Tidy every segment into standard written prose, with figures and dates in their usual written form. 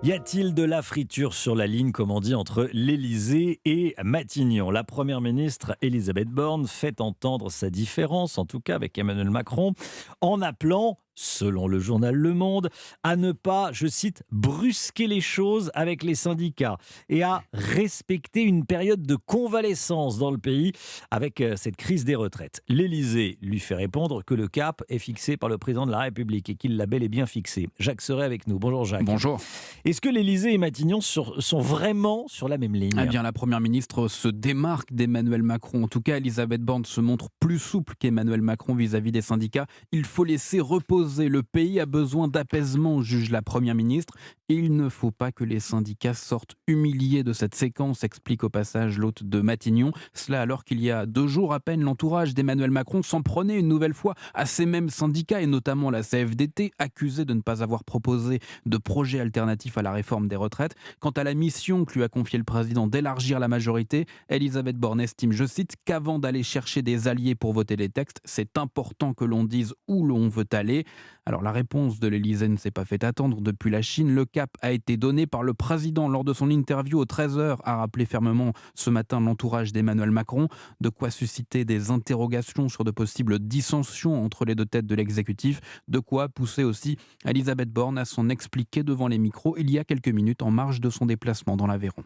Y a-t-il de la friture sur la ligne, comme on dit, entre l'Élysée et Matignon? La première ministre Elisabeth Borne fait entendre sa différence, en tout cas avec Emmanuel Macron, en appelant, selon le journal Le Monde, à ne pas, je cite, brusquer les choses avec les syndicats et à respecter une période de convalescence dans le pays avec cette crise des retraites. L'Élysée lui fait répondre que le cap est fixé par le président de la République et qu'il l'a bel et bien fixé. Jacques Serret avec nous. Bonjour Jacques. Bonjour. Est-ce que l'Élysée et Matignon sont vraiment sur la même Eh ligne? bien, la Première ministre se démarque d'Emmanuel Macron. En tout cas, Elisabeth Borne se montre plus souple qu'Emmanuel Macron vis-à-vis des syndicats. Il faut laisser reposer. Le pays a besoin d'apaisement, juge la Première ministre. Et il ne faut pas que les syndicats sortent humiliés de cette séquence, explique au passage l'hôte de Matignon. Cela alors qu'il y a 2 jours à peine, l'entourage d'Emmanuel Macron s'en prenait une nouvelle fois à ces mêmes syndicats, et notamment la CFDT, accusée de ne pas avoir proposé de projet alternatif à la réforme des retraites. Quant à la mission que lui a confiée le président d'élargir la majorité, Elisabeth Borne estime, je cite, qu'avant d'aller chercher des alliés pour voter les textes, c'est important que l'on dise où l'on veut aller. Alors la réponse de l'Élysée ne s'est pas fait attendre. Depuis la Chine, le cap a été donné par le président lors de son interview aux 13h, a rappelé fermement ce matin l'entourage d'Emmanuel Macron, de quoi susciter des interrogations sur de possibles dissensions entre les deux têtes de l'exécutif, de quoi pousser aussi Elisabeth Borne à s'en expliquer devant les micros il y a quelques minutes en marge de son déplacement dans l'Aveyron.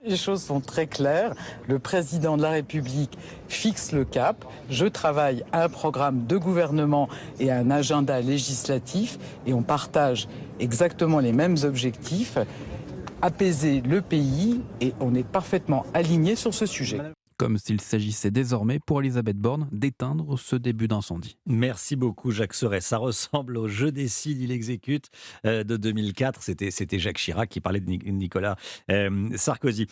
Les choses sont très claires. Le président de la République fixe le cap. Je travaille à un programme de gouvernement et à un agenda législatif et on partage exactement les mêmes objectifs. Apaiser le pays et on est parfaitement alignés sur ce sujet. Comme s'il s'agissait désormais pour Elisabeth Borne d'éteindre ce début d'incendie. Merci beaucoup Jacques Serret. Ça ressemble au "Je décide, il exécute" de 2004. C'était Jacques Chirac qui parlait de Nicolas Sarkozy.